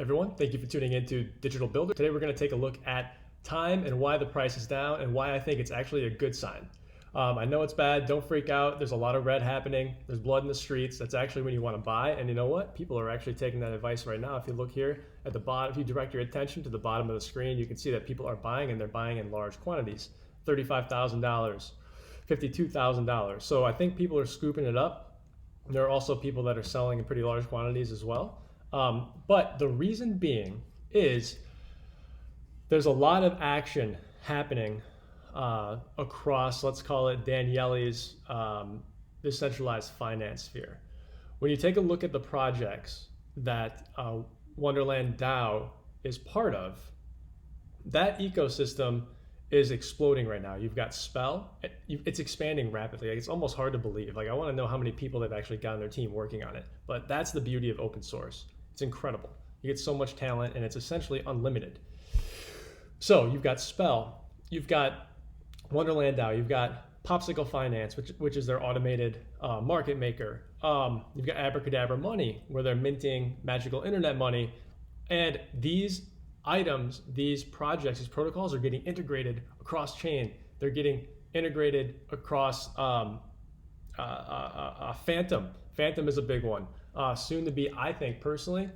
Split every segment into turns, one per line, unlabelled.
Everyone, thank you for tuning in to Digital Builder. Today we're going to take a look at time and why the price is down and why I think it's actually a good sign. I know it's bad, don't freak out. There's a lot of red happening. There's blood in the streets. That's actually when you want to buy. And you know what? People are actually taking that advice right now. If you look here at the bottom, if you direct your attention to the bottom of the screen, you can see that people are buying, and they're buying in large quantities. $35,000, $52,000. So I think people are scooping it up. There are also people that are selling in pretty large quantities as well. But the reason being is there's a lot of action happening across, let's call it Daniele's decentralized finance sphere. When you take a look at the projects that Wonderland DAO is part of, that ecosystem is exploding right now. You've got Spell, it's expanding rapidly. Like, it's almost hard to believe. Like, I want to know how many people they've actually got on their team working on it. But that's the beauty of open source. It's incredible. You get so much talent, and it's essentially unlimited. So you've got Spell, you've got Wonderland DAO, you've got Popsicle Finance, which is their automated market maker. You've got Abracadabra Money, where they're minting magical internet money. And these items, these projects, these protocols are getting integrated across chain. They're getting integrated across Fantom. Fantom is a big one. Soon to be, I think personally,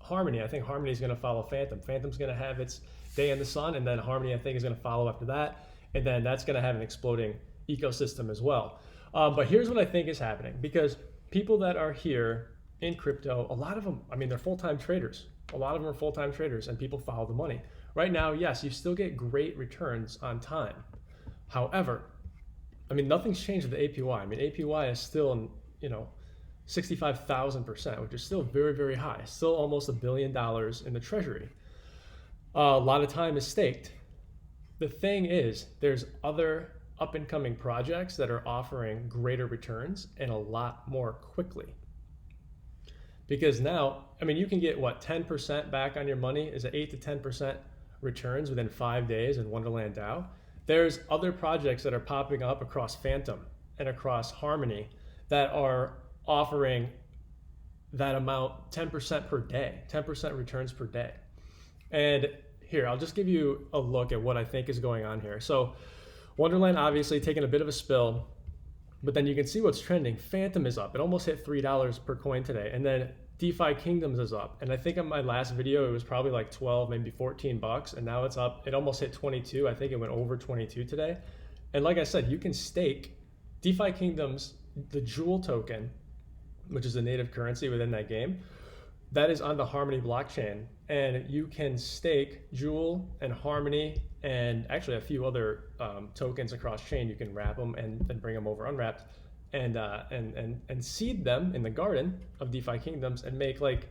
Harmony. I think Harmony is going to follow Fantom. Fantom's going to have its day in the sun, and then Harmony, I think, is going to follow after that. And then that's going to have an exploding ecosystem as well. But here's what I think is happening, because people that are here in crypto, a lot of them, I mean, they're full-time traders. A lot of them are full-time traders, and people follow the money. Right now, yes, you still get great returns on time. However, I mean, nothing's changed with the APY. I mean, APY is still, 65,000%, which is still very, very high. Still almost $1 billion in the treasury. A lot of time is staked. The thing is, there's other up-and-coming projects that are offering greater returns and a lot more quickly. Because now, I mean, you can get, 10% back on your money? Is it 8 to 10% returns within 5 days in Wonderland DAO? There's other projects that are popping up across Fantom and across Harmony that are offering that amount, 10% per day, 10% returns per day. And here, I'll just give you a look at what I think is going on here. So Wonderland obviously taking a bit of a spill, but then you can see what's trending. Fantom is up. It almost hit $3 per coin today. And then DeFi Kingdoms is up. And I think in my last video, it was probably like 12, maybe 14 bucks. And now it's up. It almost hit 22. I think it went over 22 today. And like I said, you can stake DeFi Kingdoms, the Jewel token, which is a native currency within that game, that is on the Harmony blockchain. And you can stake Jewel and Harmony and actually a few other tokens across chain. You can wrap them and then bring them over unwrapped and seed them in the garden of DeFi Kingdoms and make like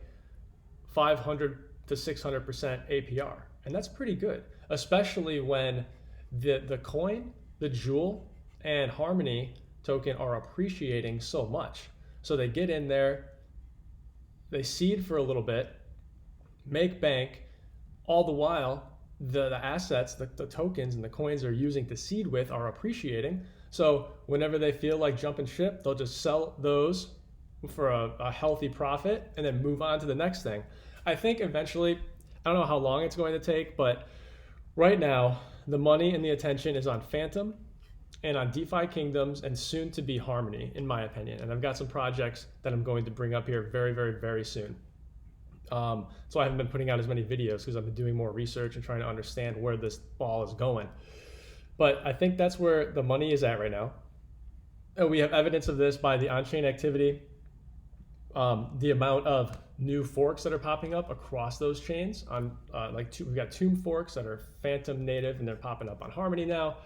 500 to 600% APR. And that's pretty good, especially when the coin, the Jewel and Harmony token are appreciating so much. So they get in there, they seed for a little bit, make bank, all the while the assets, the tokens and the coins they're using to seed with are appreciating. So whenever they feel like jumping ship, they'll just sell those for a healthy profit and then move on to the next thing. I think eventually, I don't know how long it's going to take, but right now the money and the attention is on Fantom and on DeFi Kingdoms and soon to be Harmony, in my opinion. And I've got some projects that I'm going to bring up here very, very, very soon. So I haven't been putting out as many videos because I've been doing more research and trying to understand where this ball is going. But I think that's where the money is at right now. And we have evidence of this by the on-chain activity, the amount of new forks that are popping up across those chains. We've got Tomb forks that are Fantom native and they're popping up on Harmony now.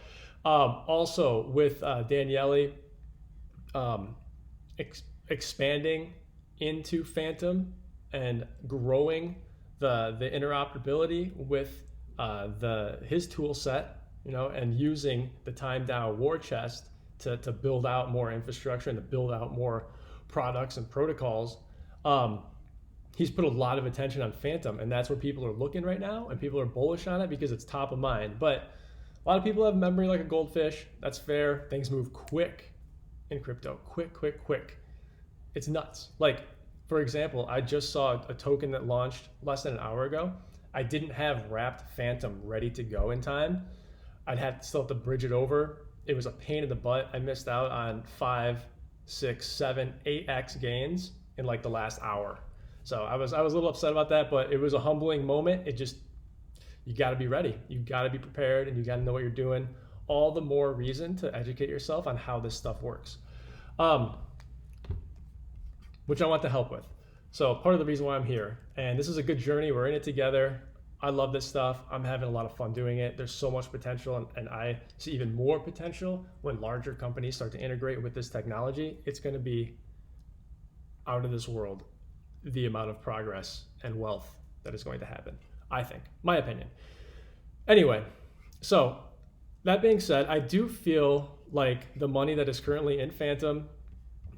Also with Daniele expanding into Fantom and growing the interoperability with his tool set, and using the Time DAO war chest to build out more infrastructure and to build out more products and protocols. He's put a lot of attention on Fantom, and that's where people are looking right now, and people are bullish on it because it's top of mind. But a lot of people have memory like a goldfish. That's fair. Things move quick in crypto. Quick. It's nuts. Like For example, I just saw a token that launched less than an hour ago. I didn't have wrapped Fantom ready to go in time. Still have to bridge it over. It was a pain in the butt. I missed out on 5, 6, 7, 8x gains in like the last hour. So I was a little upset about that, but it was a humbling moment. You got to be ready. You got to be prepared, and you got to know what you're doing. All the more reason to educate yourself on how this stuff works, which I want to help with. So part of the reason why I'm here, and this is a good journey. We're in it together. I love this stuff. I'm having a lot of fun doing it. There's so much potential, and I see even more potential when larger companies start to integrate with this technology. It's going to be out of this world, the amount of progress and wealth that is going to happen, I think, my opinion. Anyway, so that being said, I do feel like the money that is currently in Fantom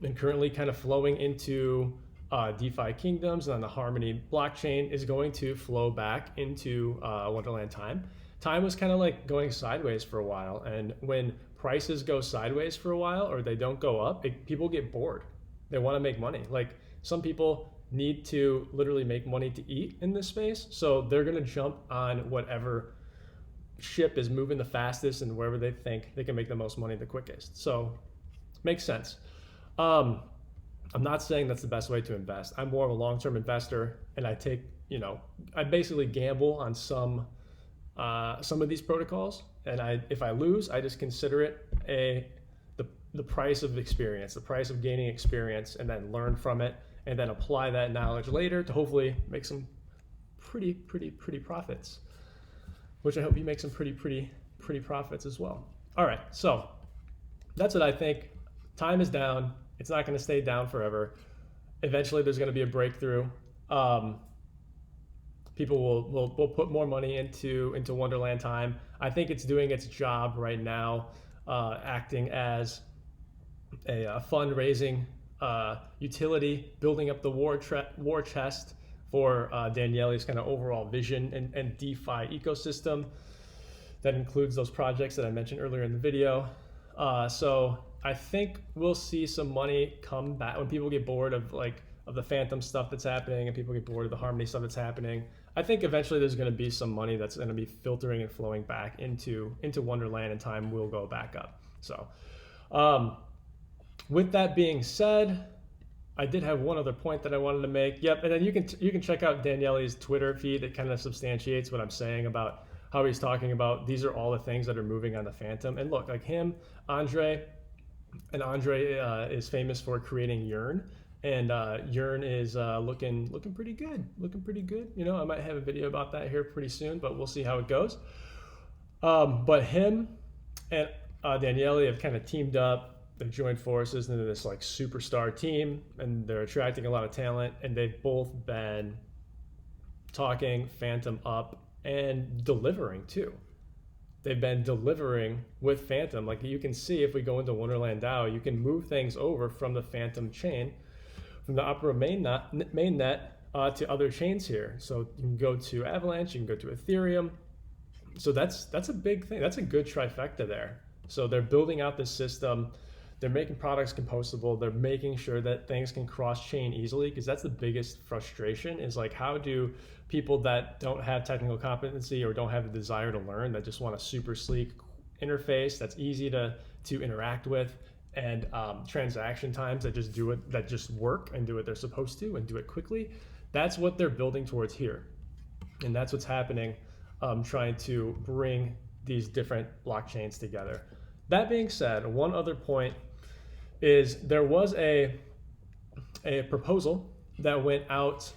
and currently kind of flowing into DeFi kingdoms and on the Harmony blockchain is going to flow back into Wonderland Time. Time was kind of like going sideways for a while, and when prices go sideways for a while or they don't go up, people get bored. They want to make money. Like, some people need to literally make money to eat in this space, so they're going to jump on whatever ship is moving the fastest and wherever they think they can make the most money the quickest. So makes sense. I'm not saying that's the best way to invest. I'm more of a long-term investor, and I basically gamble on some of these protocols, and if I lose, I just consider it the price of experience, the price of gaining experience, and then learn from it, and then apply that knowledge later to hopefully make some pretty profits, which I hope you make some pretty profits as well. All right, so that's what I think. Time is down. It's not going to stay down forever. Eventually, there's going to be a breakthrough. People will put more money into Wonderland Time. I think it's doing its job right now, acting as a fundraising utility, building up the war chest for Daniele's kind of overall vision and DeFi ecosystem that includes those projects that I mentioned earlier in the video. So I think we'll see some money come back when people get bored of the Fantom stuff that's happening and people get bored of the Harmony stuff that's happening. I think eventually there's going to be some money that's going to be filtering and flowing back into Wonderland, and time will go back up. So with that being said, I did have one other point that I wanted to make. Yep, and then you can check out Daniele's Twitter feed. It kind of substantiates what I'm saying about how he's talking about these are all the things that are moving on the Fantom. And look, like him, Andre is famous for creating Yearn, and Yearn is looking pretty good. I might have a video about that here pretty soon, but we'll see how it goes. But him and Daniele have kind of teamed up. They've joined forces into this like superstar team, and they're attracting a lot of talent, and they've both been talking Fantom up and delivering too. They've been delivering with Fantom. Like you can see, if we go into Wonderland DAO, you can move things over from the Fantom chain, from the Opera mainnet to other chains here. So you can go to Avalanche, you can go to Ethereum. So that's a big thing. That's a good trifecta there. So they're building out this system. They're making products compostable. They're making sure that things can cross-chain easily, because that's the biggest frustration, is like, how do people that don't have technical competency or don't have the desire to learn, that just want a super sleek interface that's easy to interact with, and transaction times that just work and do what they're supposed to and do it quickly. That's what they're building towards here. And that's what's happening, trying to bring these different blockchains together. That being said, one other point is there was a proposal that went out,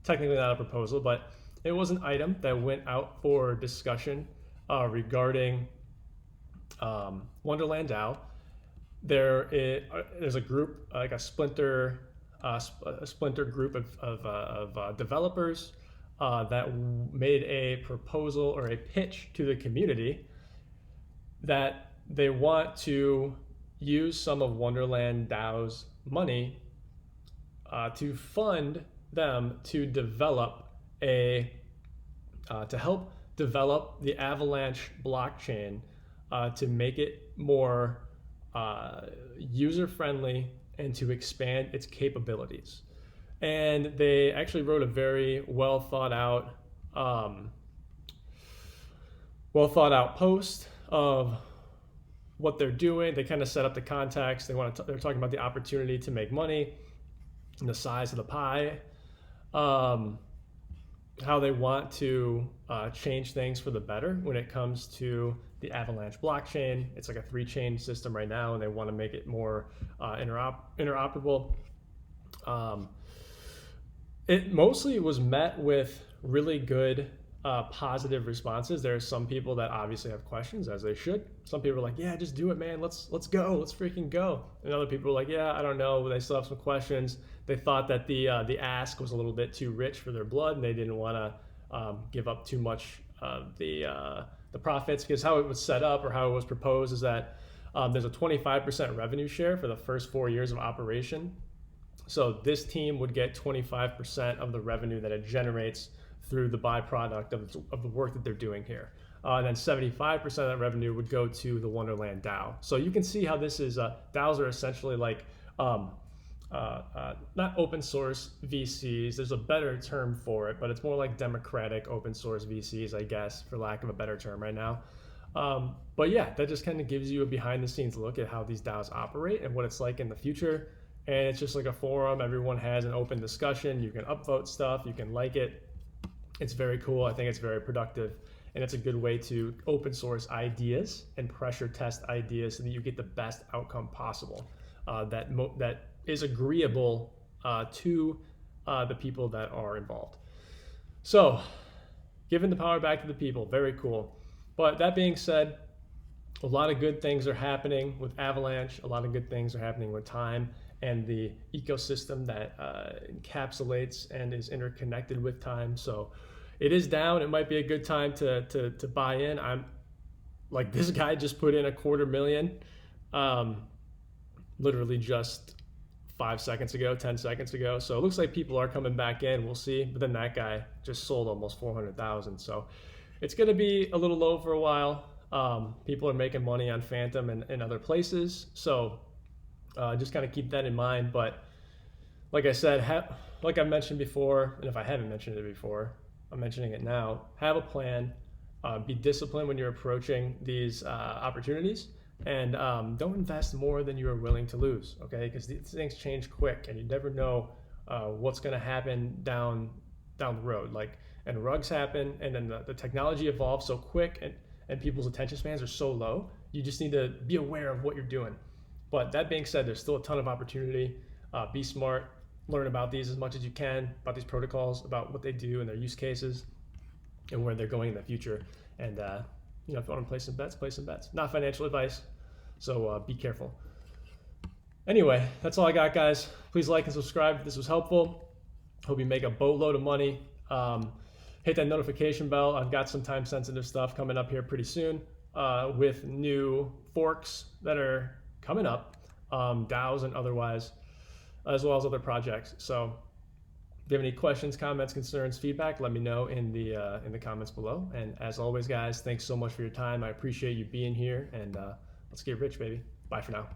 technically not a proposal, but it was an item that went out for discussion regarding Wonderland DAO. There's a group, like a splinter group of developers that made a proposal or a pitch to the community that they want to use some of Wonderland DAO's money to fund them to develop to help develop the Avalanche blockchain to make it more user-friendly and to expand its capabilities. And they actually wrote a very well thought out post of what they're doing. They kind of set up the context. They're talking about the opportunity to make money and the size of the pie, how they want to change things for the better when it comes to the Avalanche blockchain. It's like a 3-chain system right now, and they want to make it more interoperable. It mostly was met with really good positive responses. There are some people that obviously have questions, as they should. Some people are like, yeah, just do it, man. Let's go. Let's freaking go. And other people are like, yeah, I don't know. They still have some questions. They thought that the ask was a little bit too rich for their blood, and they didn't want to give up too much of the profits, because how it was set up or how it was proposed is that there's a 25% revenue share for the first 4 years of operation. So this team would get 25% of the revenue that it generates through the byproduct of the work that they're doing here. And then 75% of that revenue would go to the Wonderland DAO. So you can see how this is, DAOs are essentially like, not open source VCs. There's a better term for it, but it's more like democratic open source VCs, I guess, for lack of a better term right now. But yeah, that just kind of gives you a behind the scenes look at how these DAOs operate and what it's like in the future. And it's just like a forum. Everyone has an open discussion. You can upvote stuff. You can like it. It's very cool. I think it's very productive. And it's a good way to open source ideas and pressure test ideas so that you get the best outcome possible that is agreeable to the people that are involved. So giving the power back to the people, very cool. But that being said, a lot of good things are happening with Avalanche. A lot of good things are happening with Time and the ecosystem that encapsulates and is interconnected with Time. So it is down. It might be a good time to buy in. I'm like, this guy just put in $250,000 literally just 5 seconds ago, 10 seconds ago. So it looks like people are coming back in. We'll see. But then that guy just sold almost 400,000. So it's going to be a little low for a while. People are making money on Fantom and other places. So just kind of keep that in mind. But like I said, like I mentioned before, and if I haven't mentioned it before, I'm mentioning it now, have a plan, be disciplined when you're approaching these opportunities, and don't invest more than you are willing to lose, okay? Because these things change quick, and you never know what's gonna happen down the road. Like, and rugs happen, and then the technology evolves so quick, and people's attention spans are so low, you just need to be aware of what you're doing. But that being said, there's still a ton of opportunity. Be smart. Learn about these as much as you can, about these protocols, about what they do and their use cases and where they're going in the future. And if you want to place some bets, play some bets. Not financial advice, so be careful. Anyway, that's all I got, guys. Please like and subscribe if this was helpful. Hope you make a boatload of money. Hit that notification bell. I've got some time sensitive stuff coming up here pretty soon with new forks that are coming up, DAOs and otherwise, as well as other projects. So if you have any questions, comments, concerns, feedback, let me know in the comments below. And as always, guys, thanks so much for your time. I appreciate you being here, and let's get rich, baby. Bye for now.